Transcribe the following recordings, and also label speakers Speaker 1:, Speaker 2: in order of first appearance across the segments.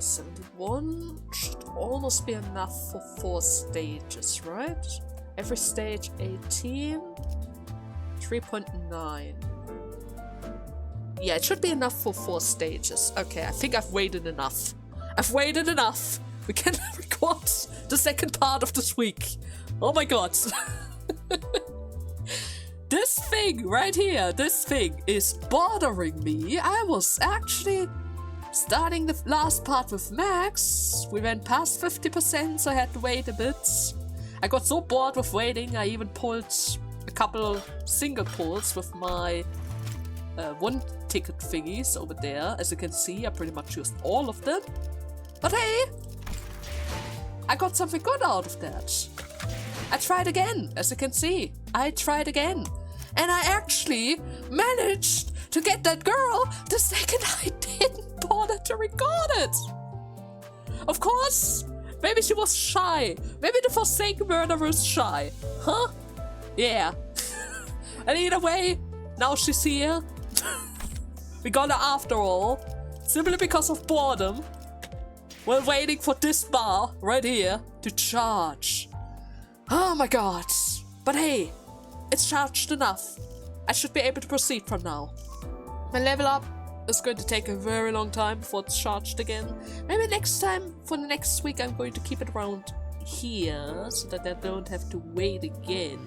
Speaker 1: 71 should almost be enough for 4 stages, right? Every stage 18. 3.9. Yeah, it should be enough for 4 stages. Okay, I think I've waited enough. I've waited enough. We can record the second part of this week. Oh my god. This thing right here, this thing is bothering me. I was actually starting the last part with Max. We went past 50%, so I had to wait a bit. I got so bored with waiting, I even pulled a couple single pulls with my 1-ticket thingies over there. As you can see, I pretty much used all of them. But hey, I got something good out of that. I tried again, as you can see. I tried again. And I actually managed to get that girl the second I didn't bother to record it. Of course, maybe she was shy. Maybe the Forsaken murderer was shy. Huh? Yeah. And either way, now she's here. We got her after all. Simply because of boredom. While waiting for this bar right here to charge. Oh my god. But hey, it's charged enough. I should be able to proceed from now. My level up is going to take a very long time before it's charged again. Maybe next time, for the next week, I'm going to keep it around here so that I don't have to wait again.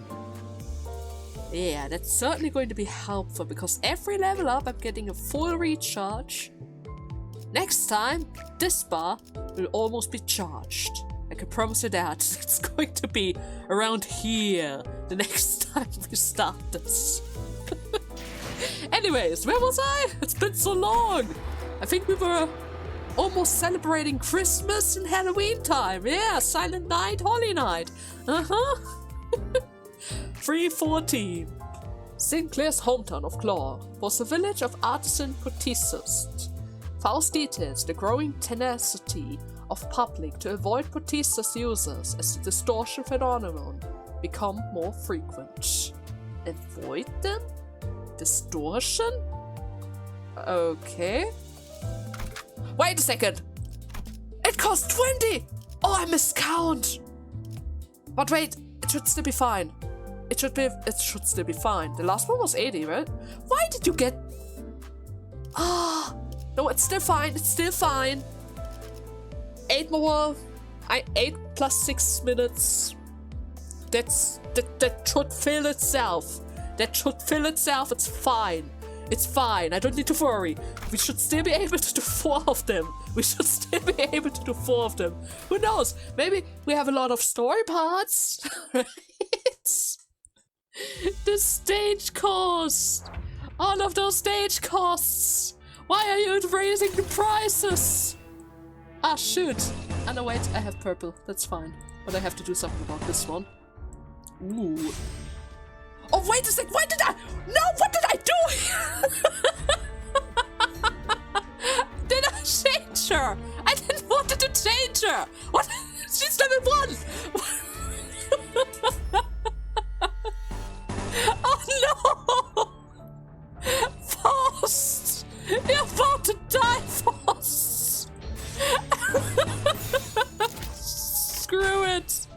Speaker 1: Yeah, that's certainly going to be helpful because every level up I'm getting a full recharge. Next time, this bar will almost be charged. I can promise you that. It's going to be around here the next time we start this. Anyways, where was I? It's been so long. I think we were almost celebrating Christmas and Halloween time. Yeah, Silent Night, Holy Night. 314. Sinclair's hometown of Claw was a village of artisan protesters. Faust details the growing tenacity of public to avoid protesters users as the distortion phenomenon become more frequent. Avoid them? Distortion? Okay. Wait a second! It cost 20! Oh, I miscount! But wait, it should still be fine. It should still be fine. The last one was 80, right? Why did you get... Ah! No, it's still fine, it's still fine. 8 more... 8 plus 6 minutes. That should fill itself. That should fill itself, it's fine. It's fine, I don't need to worry. We should still be able to do 4 of them. We should still be able to do 4 of them. Who knows? Maybe we have a lot of story parts. Right? The stage cost. All of those stage costs. Why are you raising the prices? Ah, shoot. Ah, no, wait, I have purple. That's fine. But I have to do something about this one. Ooh. Oh, wait a sec. Why did I... No, what did I do? Did I change her? I didn't want to change her. What? She's level 1. Oh, no. Faust. You're about to die, Faust. Screw it.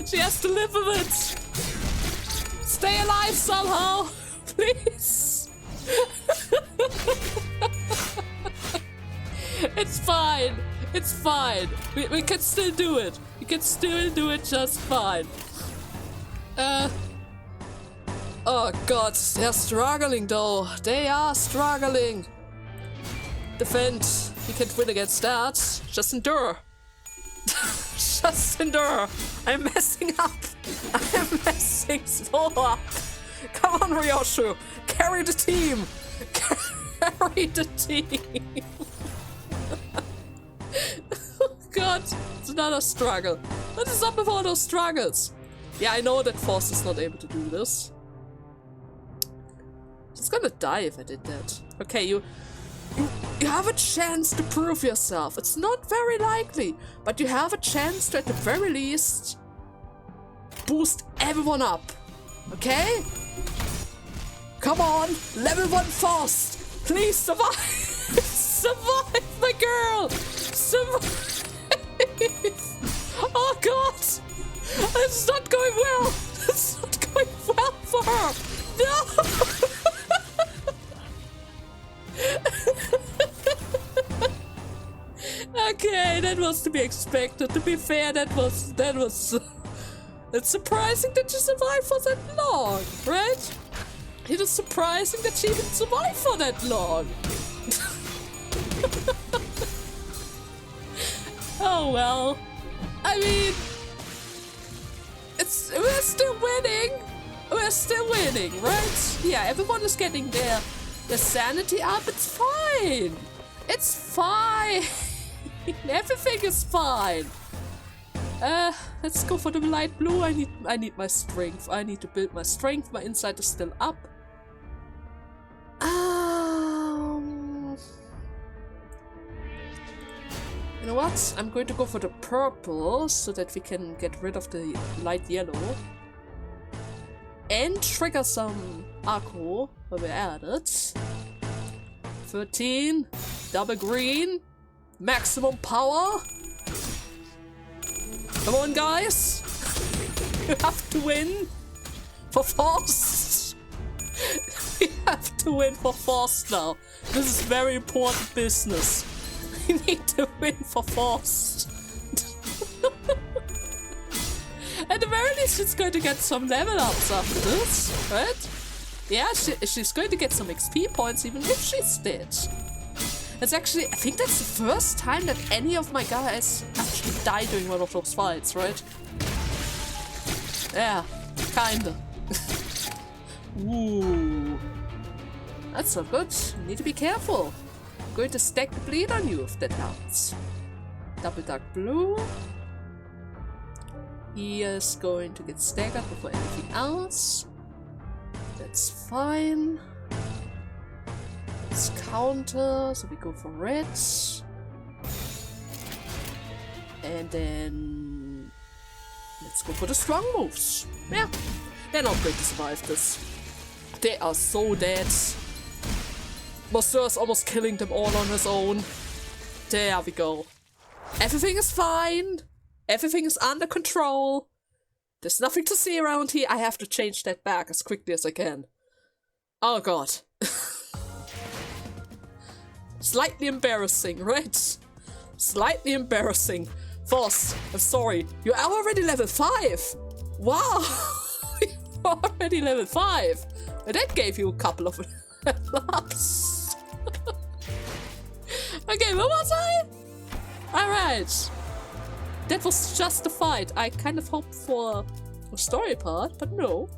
Speaker 1: She has to live with it. Stay alive somehow, please. It's fine. It's fine. We can still do it. We can still do it just fine. Oh god, they're struggling though. They are struggling. Defend. You can't win against that. Just endure. Just endure. I'm messing up. I'm messing so up. Come on, Ryoshu. Carry the team. Carry the team. Oh god, it's another struggle. What is up with all those struggles? Yeah, I know that Faust is not able to do this. She's gonna die if I did that. Okay, you have a chance to prove yourself. It's not very likely, but you have a chance to, at the very least, boost everyone up. Okay? Come on, level 1 Faust. Please survive. Survive, my girl. Survive! Oh god! It's not going well! It's not going well for her! No! Okay, that was to be expected. To be fair, that was it's surprising that she survived for that long, right? It is surprising that she even survived for that long. Oh well. I mean, we're still winning. We're still winning, right? Yeah, everyone is getting their sanity up. It's fine. It's fine. Everything is fine. Let's go for the light blue. I need my strength. I need to build my strength. My insight is still up. You know what? I'm going to go for the purple so that we can get rid of the light yellow. And trigger some aggro where we're at it. 13. Double green. Maximum power. Come on, guys. We have to win for Faust. We have to win for Faust now. This is very important business. We need to win for Faust. At the very least, she's going to get some level ups after this, right? Yeah, she's going to get some XP points even if she's dead. It's actually, I think that's the first time that any of my guys actually die during one of those fights, right? Yeah, kinda. Ooh. That's not good. You need to be careful. I'm going to stack the bleed on you if that helps. Double dark blue. He is going to get staggered before anything else. That's fine. Let's counter, so we go for reds. And then let's go for the strong moves. Yeah, they're not going to survive this. They are so dead. Monster's almost killing them all on his own. There we go. Everything is fine. Everything is under control. There's nothing to see around here. I have to change that back as quickly as I can. Oh god. Slightly embarrassing, right? Slightly embarrassing. Faust, I'm sorry. You're already level 5. Wow. You're already level 5. And that gave you a couple of laps. Okay, where was I? Alright. That was just a fight. I kind of hoped for a story part, but no.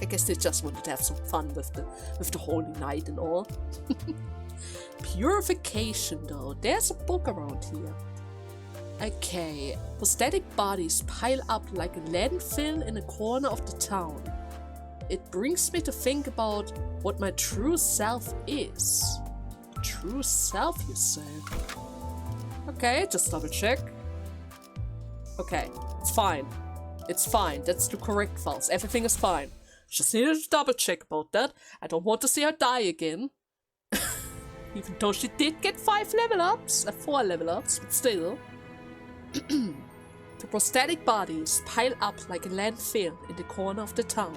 Speaker 1: I guess they just wanted to have some fun with the Holy Night and all. Purification though. There's a book around here. Okay. Prosthetic bodies pile up like a landfill in a corner of the town. It brings me to think about what my true self is. True self, you say? Okay, just double check. Okay, it's fine. It's fine. That's the correct Faust. Everything is fine. Just needed to double check about that. I don't want to see her die again. Even though she did get 5 level ups, 4 level ups, but still. The prosthetic bodies pile up like a landfill in the corner of the town.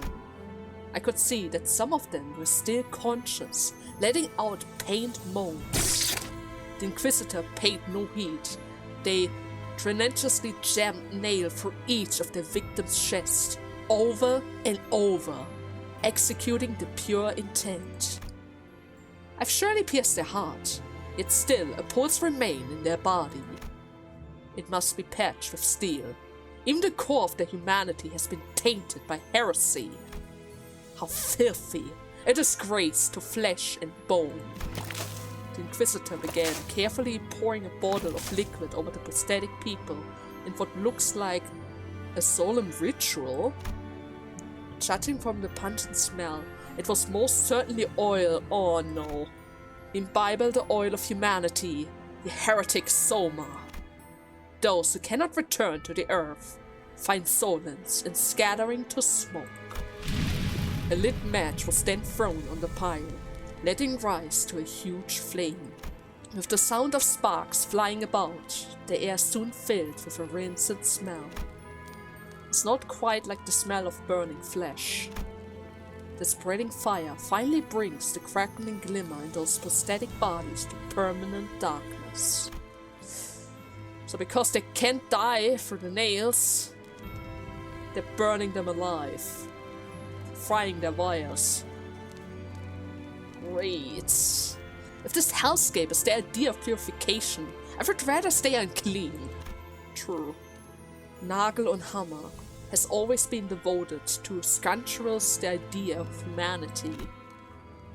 Speaker 1: I could see that some of them were still conscious, letting out pained moans. The Inquisitor paid no heed. They tremendously jammed nail through each of their victims' chest, over and over, executing the pure intent. I've surely pierced their heart, yet still a pulse remains in their body. It must be patched with steel. Even the core of their humanity has been tainted by heresy. How filthy! A disgrace to flesh and bone. The Inquisitor began carefully pouring a bottle of liquid over the prosthetic people in what looks like a solemn ritual. Judging from the pungent smell, it was most certainly oil. Oh no. Imbibe the oil of humanity, the heretic Soma. Those who cannot return to the earth find solace in scattering to smoke. A lit match was then thrown on the pile, letting rise to a huge flame. With the sound of sparks flying about, the air soon filled with a rancid smell. It's not quite like the smell of burning flesh. The spreading fire finally brings the crackling glimmer in those prosthetic bodies to permanent darkness. So because they can't die through the nails, they're burning them alive, frying their wires. Great. If this hellscape is the idea of purification, I would rather stay unclean. True. Nagel and Hammer has always been devoted to scoundrels the idea of humanity.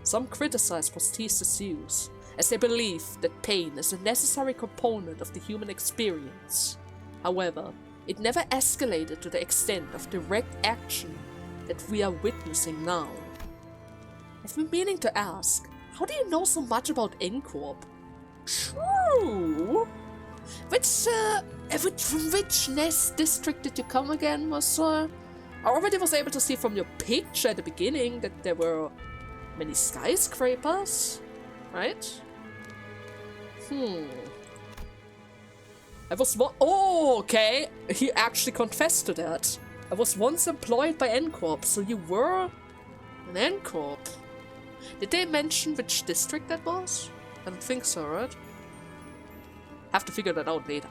Speaker 1: Some criticize prosthesis use, as they believe that pain is a necessary component of the human experience. However, it never escalated to the extent of direct action that we are witnessing now. I've been meaning to ask, how do you know so much about N-Corp? True! From which nest district did you come again, Monsieur? I already was able to see from your picture at the beginning that there were many skyscrapers, right? I was oh, okay. He actually confessed to that. I was once employed by N-Corp, so you were an N-Corp. Did they mention which district that was? I don't think so, right? Have to figure that out later.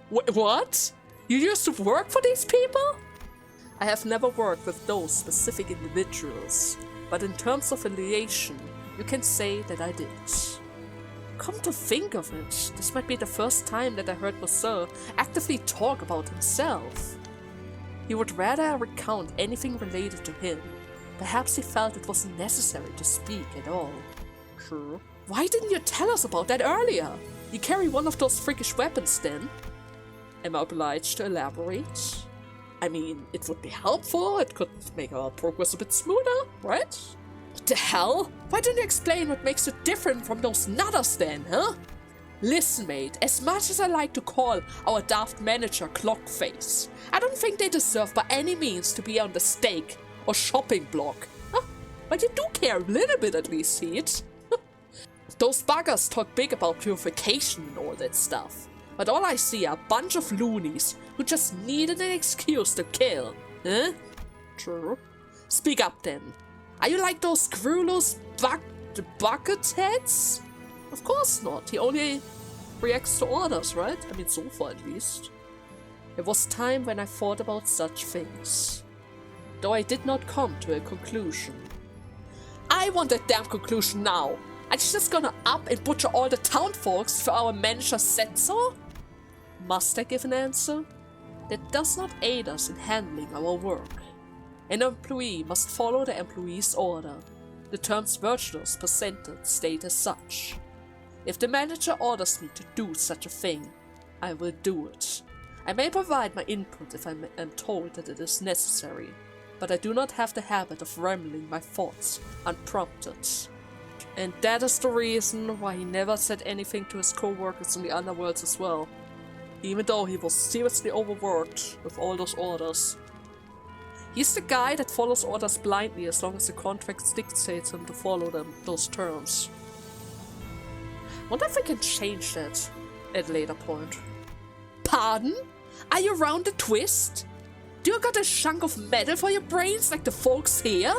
Speaker 1: What? You used to work for these people? I have never worked with those specific individuals, but in terms of affiliation, you can say that I did. Come to think of it, this might be the first time that I heard Monsieur actively talk about himself. He would rather recount anything related to him. Perhaps he felt it wasn't necessary to speak at all. True. Why didn't you tell us about that earlier? You carry one of those freakish weapons then? Am I obliged to elaborate? I mean, it would be helpful, it could make our progress a bit smoother, right? What the hell? Why don't you explain what makes you different from those nutters then, huh? Listen, mate, as much as I like to call our daft manager Clockface, I don't think they deserve by any means to be on the stake or shopping block. Huh? But you do care a little bit at least, see it? Those buggers talk big about purification and all that stuff, but all I see are a bunch of loonies who just needed an excuse to kill, huh? True. Speak up then. Are you like those Grulus bucket heads? Of course not. He only reacts to orders, right? I mean, so far at least. It was time when I thought about such things, though I did not come to a conclusion. I want a damn conclusion now. Are you just gonna up and butcher all the town folks for our manager said so? Must I give an answer? That does not aid us in handling our work. An employee must follow the employee's order. The terms virtuous presented state as such. If the manager orders me to do such a thing, I will do it. I may provide my input if I am told that it is necessary, but I do not have the habit of rambling my thoughts unprompted. And that is the reason why he never said anything to his co-workers in the underworlds as well, even though he was seriously overworked with all those orders. He's the guy that follows orders blindly as long as the contract dictates him to follow those terms. Wonder if we can change that at a later point. Pardon? Are you round the twist? Do you got a chunk of metal for your brains like the folks here?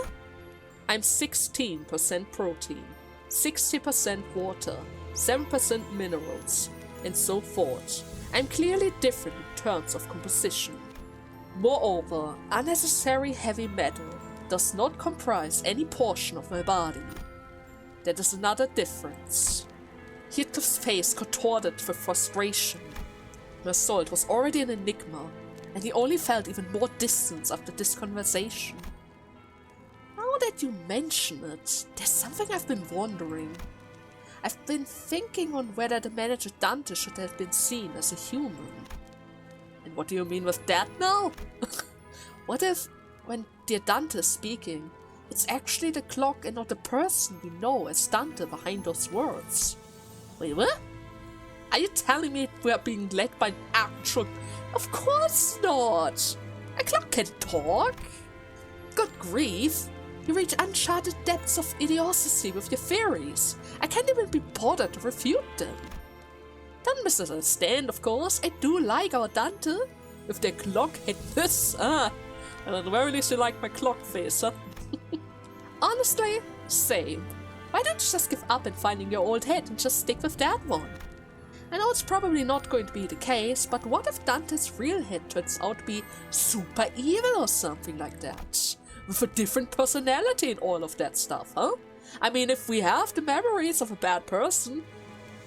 Speaker 1: I'm 16% protein, 60% water, 7% minerals, and so forth. I'm clearly different in terms of composition. Moreover, unnecessary heavy metal does not comprise any portion of my body. That is another difference. Heathcliff's face contorted with frustration. Mersault was already an enigma, and he only felt even more distance after this conversation. Now that you mention it, there's something I've been wondering. I've been thinking on whether the manager Dante should have been seen as a human. And what do you mean with that now? What if, when dear Dante is speaking, it's actually the clock and not the person we know as Dante behind those words? Wait, what? Are you telling me we are being led by an actual... Of course not! A clock can talk! Good grief! You reach uncharted depths of idiocy with your theories. I can't even be bothered to refute them. Don't misunderstand, of course. I do like our Dante. With their clock headness. And at the very least you like my clock face, huh? Honestly, same. Why don't you just give up on finding your old head and just stick with that one? I know it's probably not going to be the case, but what if Dante's real head turns out to be super evil or something like that? With a different personality and all of that stuff, huh? I mean, if we have the memories of a bad person,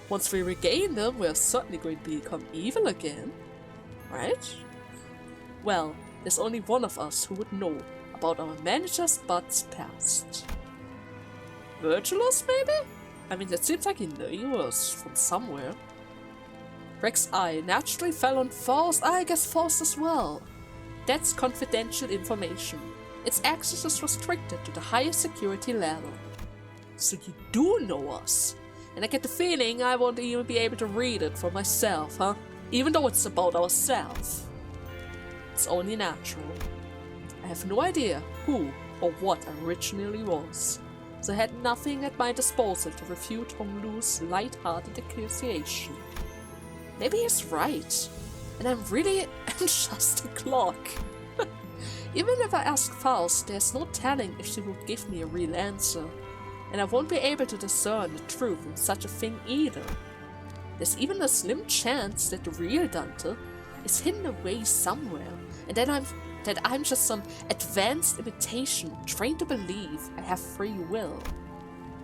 Speaker 1: once we regain them, we're certainly going to become evil again. Right? Well, there's only one of us who would know about our manager's butt's past. Virtuous, maybe? I mean, that seems like he knew us from somewhere. Rex's eye naturally fell on Faust. I guess Faust as well. That's confidential information. Its access is restricted to the highest security level. So you do know us. And I get the feeling I won't even be able to read it for myself, huh? Even though it's about ourselves. It's only natural. I have no idea who or what I originally was, so I had nothing at my disposal to refute Honglu's light-hearted accusation. Maybe he's right, and I'm just a clock. Even if I ask Faust, there's no telling if she would give me a real answer, and I won't be able to discern the truth in such a thing either. There's even a slim chance that the real Dante is hidden away somewhere, and that I'm just some advanced imitation trained to believe I have free will.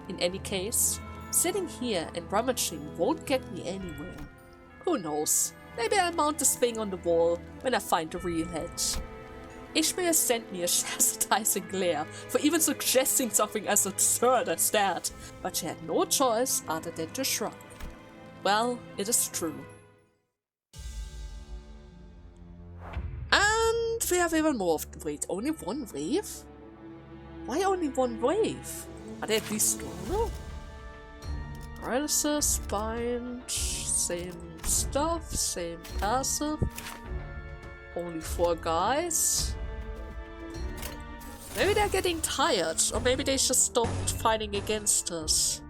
Speaker 1: In any case, sitting here and rummaging won't get me anywhere. Who knows? Maybe I'll mount this thing on the wall when I find the real head. Ishmael sent me a chastising glare for even suggesting something as absurd as that, but she had no choice other than to shrug. Well, it is true. And we have even more of... Wait, only one wave? Why only one wave? Are they at least stronger? Paralysis, bind, same stuff, same passive. Only 4 guys. Maybe they're getting tired, or maybe they just stopped fighting against us.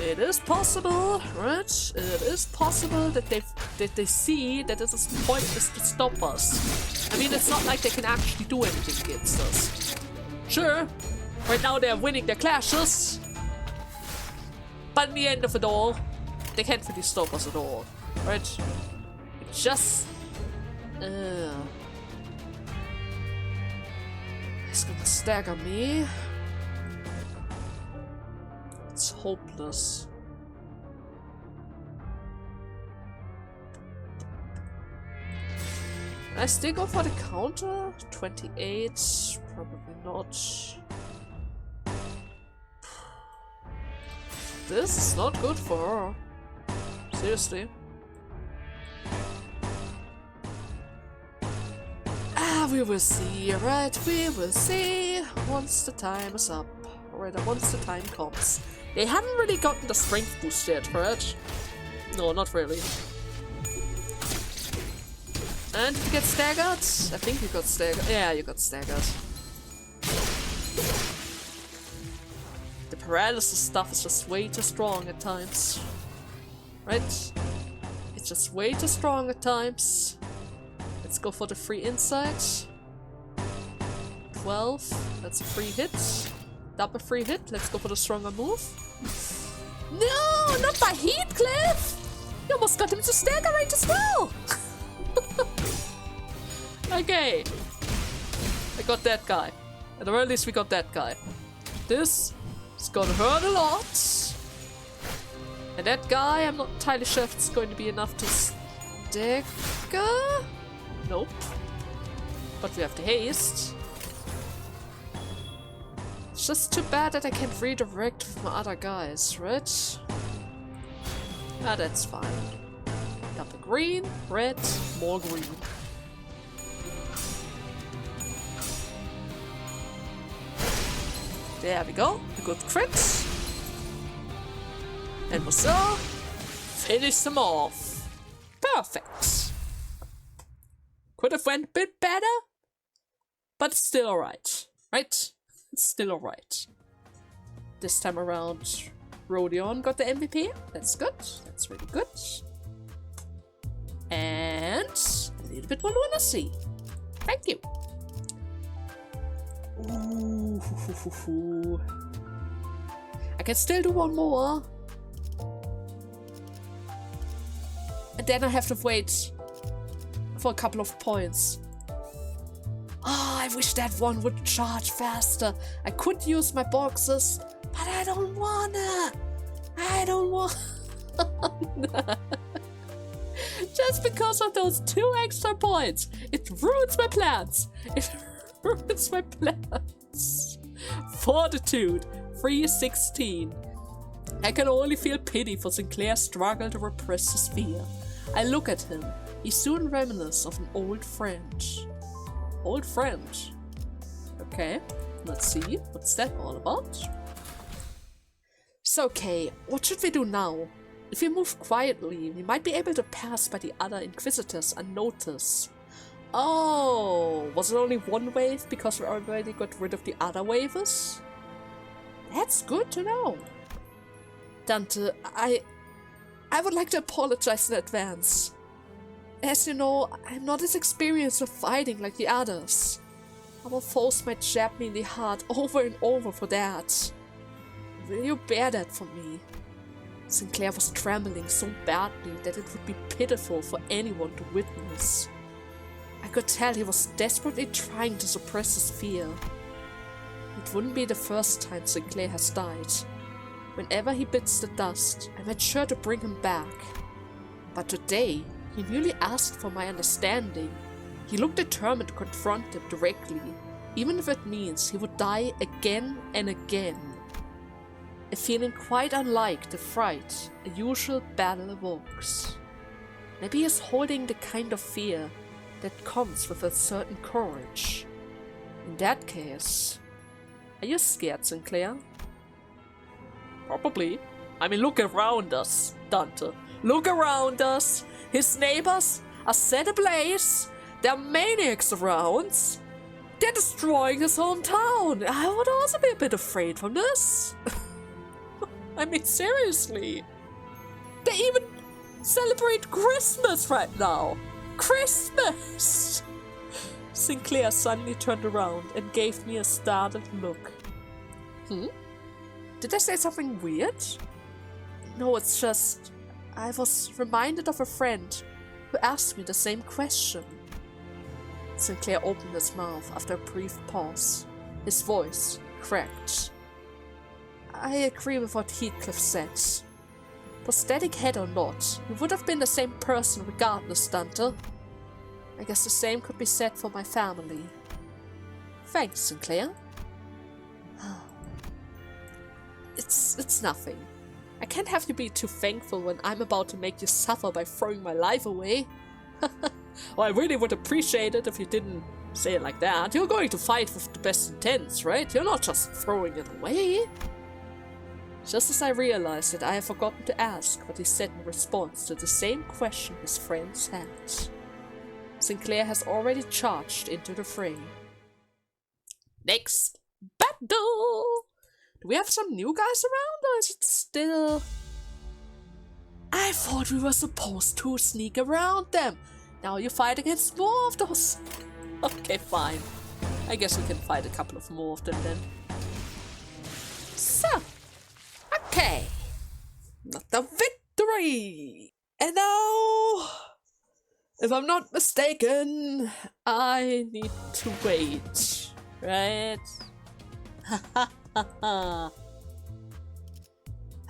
Speaker 1: It is possible, right? It is possible that they see that it is pointless to stop us. I mean, it's not like they can actually do anything against us. Sure, right now they're winning their clashes, but in the end of it all, they can't really stop us at all, right? It just... It's gonna stagger me. It's hopeless. Can I still go for the counter? 28? Probably not. This is not good for her. Seriously. We will see, right? We will see once the time is up. Right, once the time comes. They haven't really gotten the strength boost yet, right? No, not really. And did you get staggered? I think you got staggered. Yeah, you got staggered. The paralysis stuff is just way too strong at times. Right? It's just way too strong at times. Let's go for the free insight. 12. That's a free hit. Double free hit. Let's go for the stronger move. No, not by Heathcliff! You almost got him to stagger rate as well! Okay. I got that guy. At the very least, we got that guy. This is gonna hurt a lot. And that guy, I'm not entirely sure if it's going to be enough to stagger. Nope. But we have the haste. It's just too bad that I can't redirect with my other guys, right? Ah, that's fine. Double green, red, more green. There we go. A good crit. And we'll finish them off. Perfect. Could have went a bit better, but still alright. Right? It's still alright. This time around, Rodion got the MVP. That's good. That's really good. And a little bit more lunacy. Thank you. Ooh. I can still do one more. And then I have to wait for a couple of points. Oh, I wish that one would charge faster. I could use my boxes, but I don't wanna. I don't want. Just because of those 2 extra points. It ruins my plans. It ruins my plans. Fortitude, 316. I can only feel pity for Sinclair's struggle to repress his fear. I look at him. He soon reminisces of an old friend. Old friend. Okay, let's see. What's that all about? So, okay, what should we do now? If we move quietly, we might be able to pass by the other Inquisitors unnoticed. Oh, was it only one wave because we already got rid of the other waves? That's good to know. Dante, I would like to apologize in advance. As you know, I'm not as experienced with fighting like the others. Our foes might jab me in the heart over and over for that. Will you bear that for me? Sinclair was trembling so badly that it would be pitiful for anyone to witness. I could tell he was desperately trying to suppress his fear. It wouldn't be the first time Sinclair has died. Whenever he bits the dust, I made sure to bring him back. But today, he merely asked for my understanding. He looked determined to confront him directly, even if it means he would die again and again. A feeling quite unlike the fright a usual battle evokes. Maybe he's holding the kind of fear that comes with a certain courage. In that case, are you scared, Sinclair? Probably. I mean, look around us, Dante. Look around us. His neighbors are set ablaze. There are maniacs around. They're destroying his hometown. I would also be a bit afraid from this. I mean, seriously. They even celebrate Christmas right now. Christmas! Sinclair suddenly turned around and gave me a startled look. Did I say something weird? No, it's just... I was reminded of a friend who asked me the same question. Sinclair opened his mouth after a brief pause. His voice cracked. I agree with what Heathcliff said. Prosthetic head or not, he would have been the same person regardless, Dante. I guess the same could be said for my family. Thanks, Sinclair. It's nothing. I can't have you be too thankful when I'm about to make you suffer by throwing my life away. Well, I really would appreciate it if you didn't say it like that. You're going to fight with the best intents, right? You're not just throwing it away. Just as I realized that I had forgotten to ask what he said in response to the same question his friends had. Sinclair has already charged into the fray. Next battle! Do we have some new guys around, or is it still... I thought we were supposed to sneak around them. Now you fight against more of those. Okay, fine. I guess we can fight a couple of more of them then. So, okay. Not the victory! And now, if I'm not mistaken, I need to wait, right?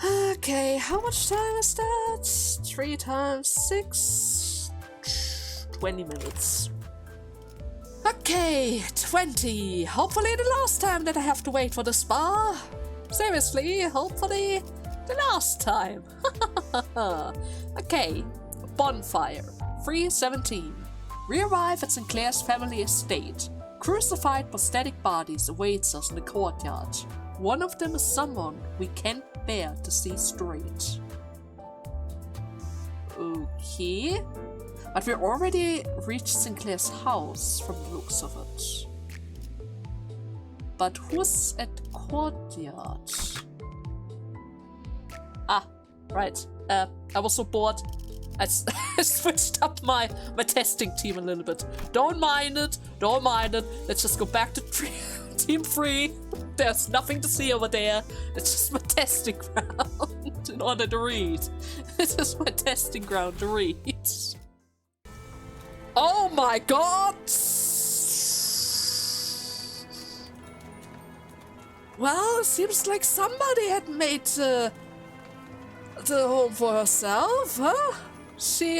Speaker 1: Okay, how much time is that? 3 times 6? 20 minutes. Okay, 20. Hopefully the last time that I have to wait for the spa. Seriously, hopefully the last time. Okay, bonfire. 3:17. We arrive at Sinclair's family estate. Crucified prosthetic bodies awaits us in the courtyard. One of them is someone we can't bear to see straight. Okay. But we already reached Sinclair's house from the looks of it. But who's at courtyard? Ah, right. I was so bored. I switched up my testing team a little bit. Don't mind it. Don't mind it. Let's just go back to team 3. There's nothing to see over there. It's just my testing ground in order to read. It's just my testing ground to read. Oh my god! Well, seems like somebody had made the home for herself, huh? She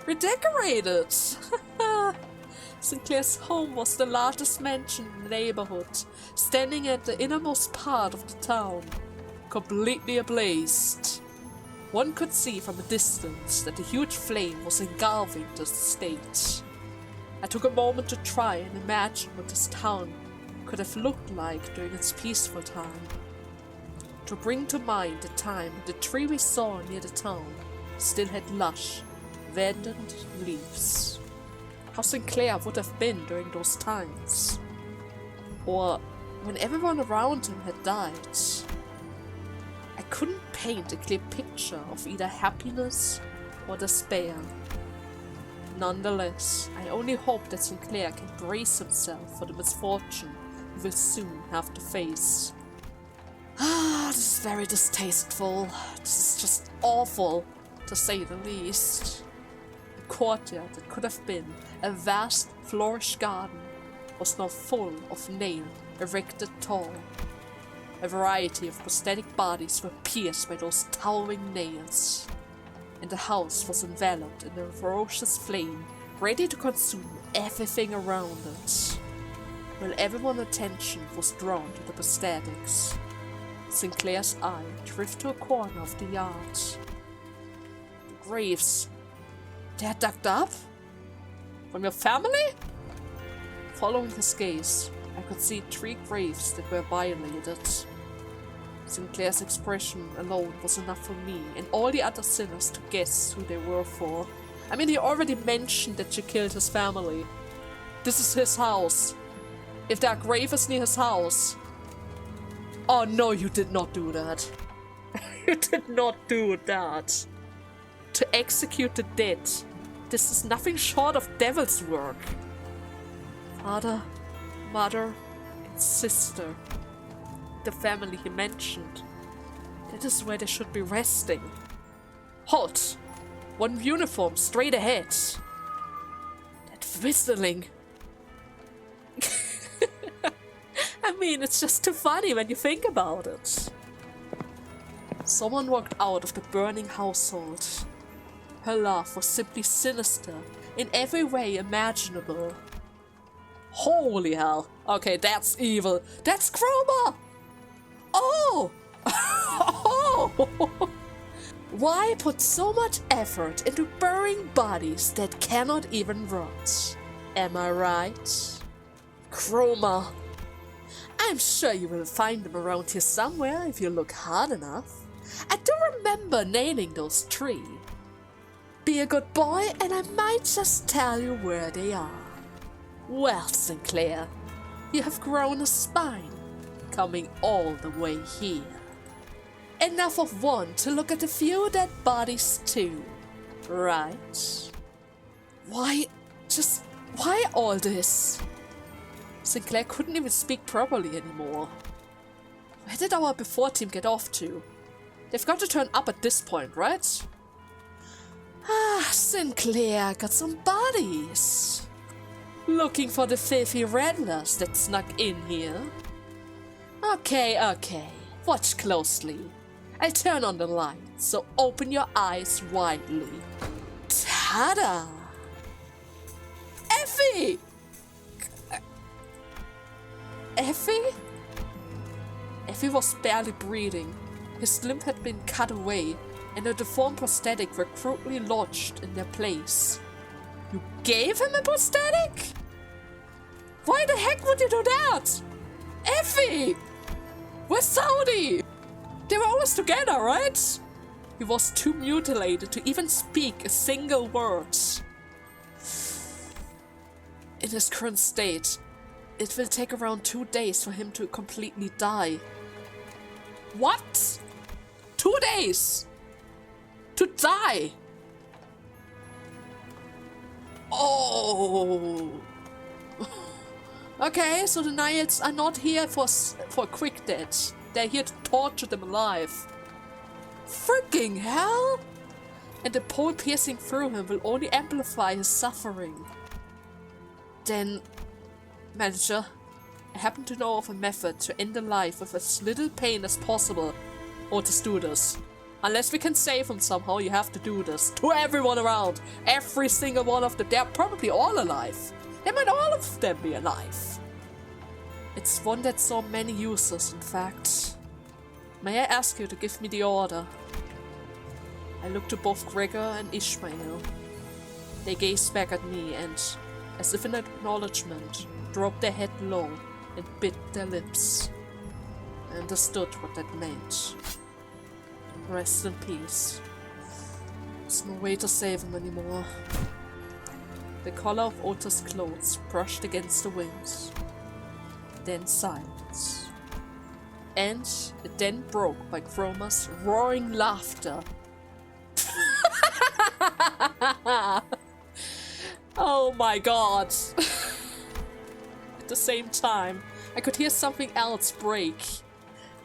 Speaker 1: redecorated. Sinclair's home was the largest mansion in the neighborhood, standing at the innermost part of the town, completely ablaze. One could see from a distance that a huge flame was engulfing the estate. I took a moment to try and imagine what this town could have looked like during its peaceful time. To bring to mind the time the tree we saw near the town still had lush, verdant leaves. How Sinclair would have been during those times. Or when everyone around him had died. I couldn't paint a clear picture of either happiness or despair. Nonetheless, I only hope that Sinclair can brace himself for the misfortune he will soon have to face. This is very distasteful. This is just awful, to say the least. The courtyard that could have been a vast, flourished garden was now full of nails erected tall. A variety of prosthetic bodies were pierced by those towering nails, and the house was enveloped in a ferocious flame, ready to consume everything around it. While everyone's attention was drawn to the prosthetics, Sinclair's eye drifted to a corner of the yard. The graves. They had dug up? From your family? Following his gaze, I could see 3 graves that were violated. Sinclair's expression alone was enough for me and all the other sinners to guess who they were for. I mean, he already mentioned that she killed his family. This is his house. If there are graves near his house... Oh no, you did not do that. You did not do that. To execute the dead. This is nothing short of devil's work. Father, mother, and sister. The family he mentioned. That is where they should be resting. Halt! One uniform straight ahead. That whistling. I mean, it's just too funny when you think about it. Someone walked out of the burning household. Her laugh was simply sinister in every way imaginable. Holy hell. Okay, that's evil. That's Chroma! Oh! Oh! Why put so much effort into burying bodies that cannot even rot? Am I right? Chroma. I'm sure you will find them around here somewhere if you look hard enough. I do remember nailing those 3. Be a good boy and I might just tell you where they are. Well, Sinclair, you have grown a spine, coming all the way here. Enough of one to look at a few dead bodies too, right? Why all this? Sinclair couldn't even speak properly anymore. Where did our before team get off to? They've got to turn up at this point, right? Sinclair got some bodies. Looking for the filthy rattlers that snuck in here? Okay. Watch closely. I'll turn on the light, so open your eyes widely. Ta-da! Effie! Effie? Effie was barely breathing. His limb had been cut away, and a deformed prosthetic were crudely lodged in their place. You gave him a prosthetic? Why the heck would you do that? Effie! Where's Saudi? They were always together, right? He was too mutilated to even speak a single word. In his current state, It will take around 2 days for him to completely die. What? 2 days? To die? Oh. Okay, so the Naiads are not here for a quick death. They're here to torture them alive. Freaking hell! And the pole piercing through him will only amplify his suffering. Then, manager, I happen to know of a method to end the life with as little pain as possible. Otis, do this. Unless we can save him somehow, you have to do this. To everyone around. Every single one of them. They're probably all alive. They might all of them be alive. It's one that saw many uses, in fact. May I ask you to give me the order? I looked to both Gregor and Ishmael. They gazed back at me and, as if in acknowledgement, dropped their head low and bit their lips. I understood what that meant. Rest in peace. There's no way to save him anymore. The collar of Ota's clothes brushed against the wings. Then silence. And it then broke by Chroma's roaring laughter. Oh my god. At the same time, I could hear something else break.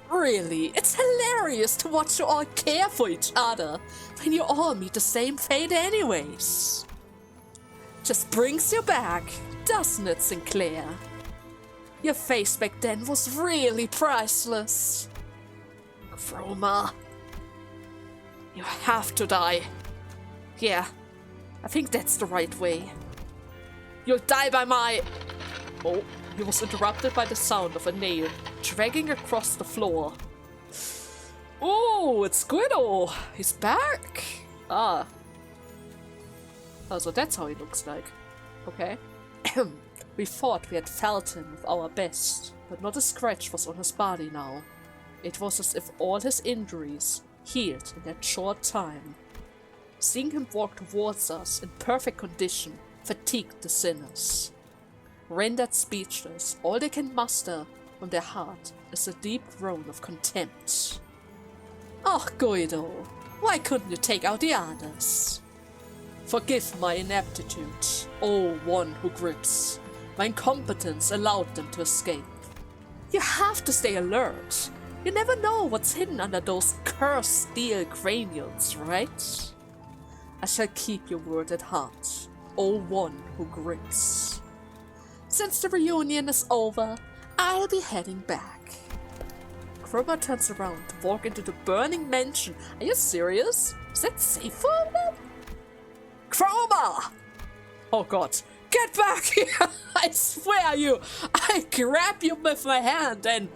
Speaker 1: Really, it's hilarious to watch you all care for each other when you all meet the same fate anyways. Just brings you back, doesn't it, Sinclair? Your face back then was really priceless. Chroma, you have to die. Yeah, I think that's the right way. You'll die by my... Oh, he was interrupted by the sound of a nail dragging across the floor. Oh, it's Guido! He's back! Ah. Oh, so that's how he looks like. Okay. We thought we had felled him with our best, but not a scratch was on his body now. It was as if all his injuries healed in that short time. Seeing him walk towards us in perfect condition fatigued the sinners. Rendered speechless, all they can muster from their heart is a deep groan of contempt. Oh, Guido, why couldn't you take out the others? Forgive my ineptitude, O one who grips. My incompetence allowed them to escape. You have to stay alert. You never know what's hidden under those cursed steel cranials, right? I shall keep your word at heart, O one who grips. Since the reunion is over, I'll be heading back. Chroma turns around to walk into the burning mansion. Are you serious? Is that safe for them? Chroma! Oh god. Get back here! I swear I grab you with my hand and...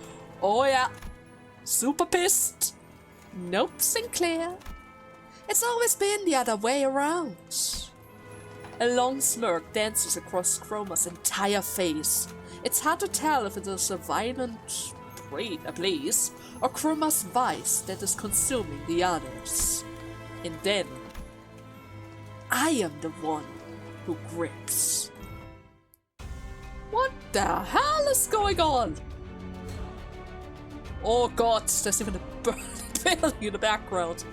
Speaker 1: Oh yeah. Super pissed. Nope, Sinclair. It's always been the other way around. A long smirk dances across Chroma's entire face. It's hard to tell if it is a violent ablaze or Chroma's vice that is consuming the others. And then, I am the one who grips. What the hell is going on? Oh god, there's even a burning building in the background.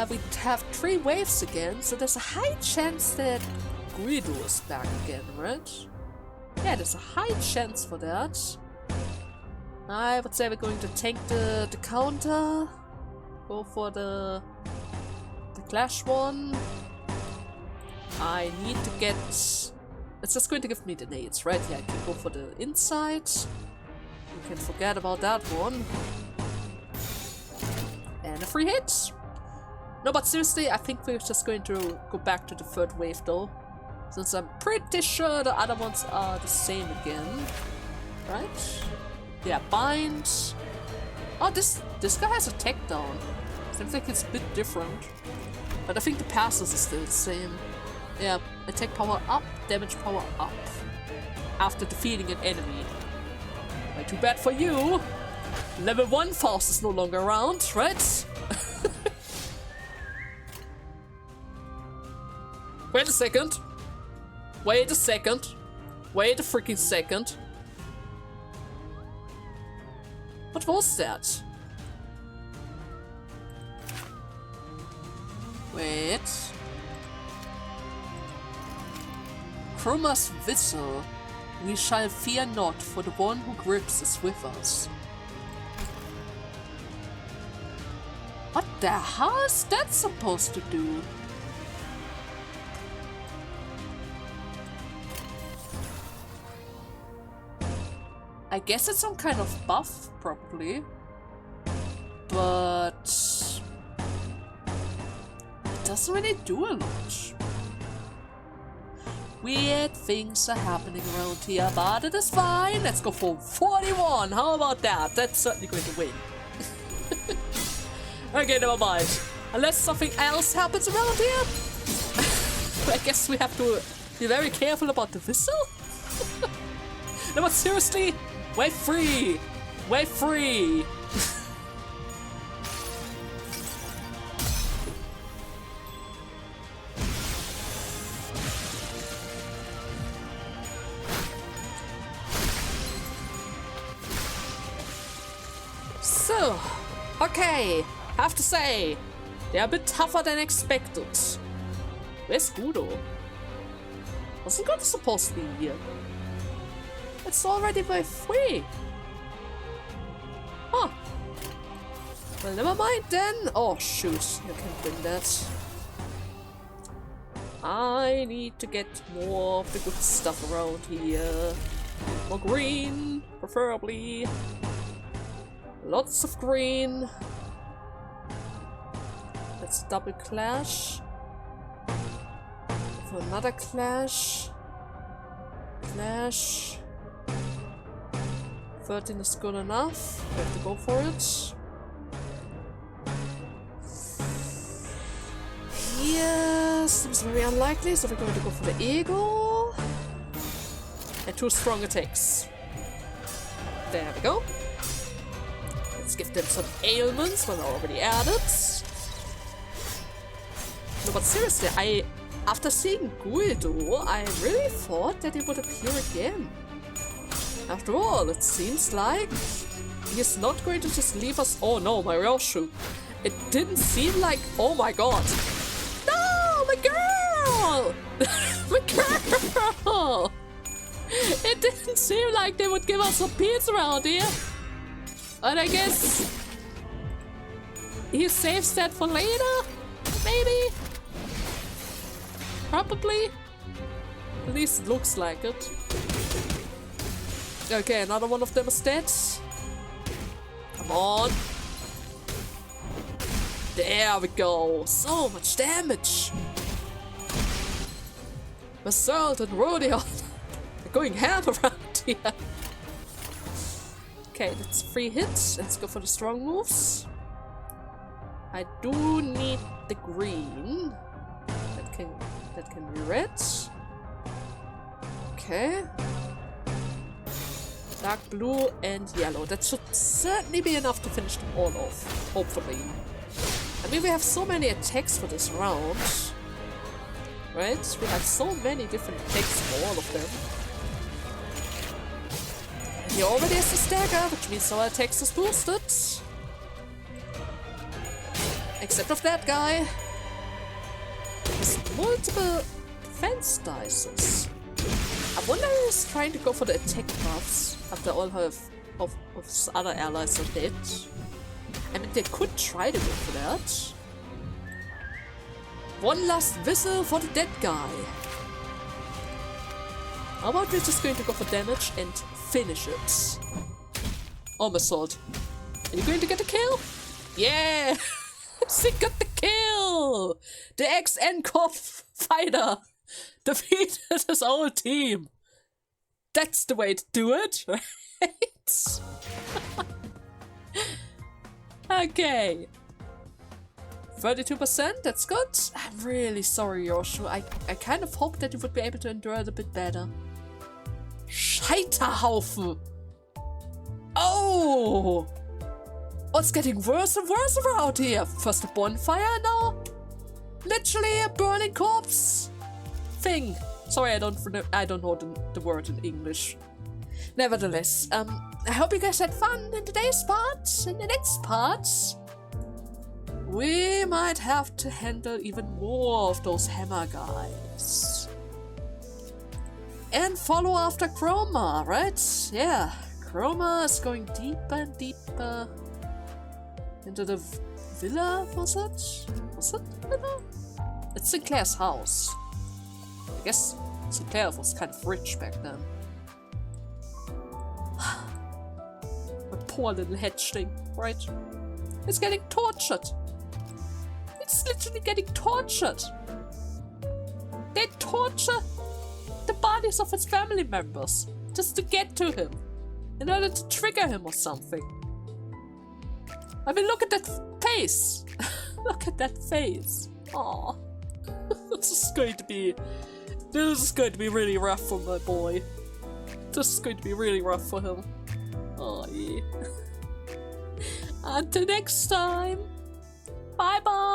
Speaker 1: We have 3 waves again, so there's a high chance that Guido is back again, right? Yeah, there's a high chance for that. I would say we're going to tank the counter. Go for the clash one. I need to get... It's just going to give me the nades, right? Yeah, I can go for the inside. You can forget about that one. And a free hit. No, but seriously, I think we're just going to go back to the 3rd wave though. Since I'm pretty sure the other ones are the same again. Right? Yeah, bind. Oh, this guy has a tech down. Seems like it's a bit different. But I think the passes are still the same. Yeah, attack power up, damage power up. After defeating an enemy. Way too bad for you. Level 1 Faust is no longer around, right? Wait a second. Wait a second. Wait a freaking second. What was that? Wait. Chroma's whistle. We shall fear not, for the one who grips is with us. What the hell is that supposed to do? I guess it's some kind of buff, probably. But it doesn't really do a lot. Weird things are happening around here, but it is fine. Let's go for 41. How about that? That's certainly going to win. Okay, never mind. Unless something else happens around here. I guess we have to be very careful about the whistle. No, but seriously, wait free. Wait free. So, okay, have to say, they're a bit tougher than expected. Where's Gudo? Wasn't Gudo supposed to be here? It's already by 3. Huh. Well, never mind then. Oh, shoot, you can't win that. I need to get more of the good stuff around here. More green, preferably. Lots of green. Let's double clash. For another clash. Clash. 13 is good enough. We have to go for it. Yes, seems very unlikely, so we're going to go for the eagle. And 2 strong attacks. There we go. Let's give them some ailments when they're already added. No, but seriously, after seeing Guido, I really thought that he would appear again. After all, it seems like he's not going to just leave us. Oh no, my Ryoshu. It didn't seem like. Oh my god. No, my girl! My girl! It didn't seem like they would give us some peace around here. And I guess he saves that for later? Maybe? Probably? At least it looks like it. Okay, another one of them is dead. Come on. There we go. So much damage. Basalt and Rodion are going ham around here. Okay, that's 3 hits. Let's go for the strong moves. I do need the green. That can be red. Okay. Dark blue and yellow. That should certainly be enough to finish them all off. Hopefully. I mean, we have so many attacks for this round. Right? We have so many different attacks for all of them. He already has the stagger, which means our attacks is boosted. Except of that guy. There's multiple defense dices. I wonder if he's trying to go for the attack buffs after all of his other allies are dead. I mean, they could try to go for that. One last whistle for the dead guy. How about we're just going to go for damage and finish it? Oh, my sword. Are you going to get a kill? Yeah! She got the kill! The ex-NCOF fighter defeated his old team. That's the way to do it, right? Okay. 32%, that's good. I'm really sorry, Yoshu. I kind of hoped that you would be able to endure it a bit better. Scheiterhaufen! Oh! Oh, it's getting worse and worse around here. First a bonfire, now literally a burning corpse thing. Sorry, I don't know the word in English. Nevertheless, I hope you guys had fun in today's part. In the next parts, we might have to handle even more of those hammer guys. And follow after Chroma, right? Yeah, Chroma is going deeper and deeper into the villa, was it? Was it villa? It's Sinclair's house. I guess Sinclair was kind of rich back then. My poor little hatchling, right? It's getting tortured. It's literally getting tortured. They torture the bodies of his family members just to get to him, in order to trigger him or something. I mean, look at that face. Look at that face. Aww. This is going to be really rough for my boy. This is going to be really rough for him. Oh yeah. Until next time. Bye bye.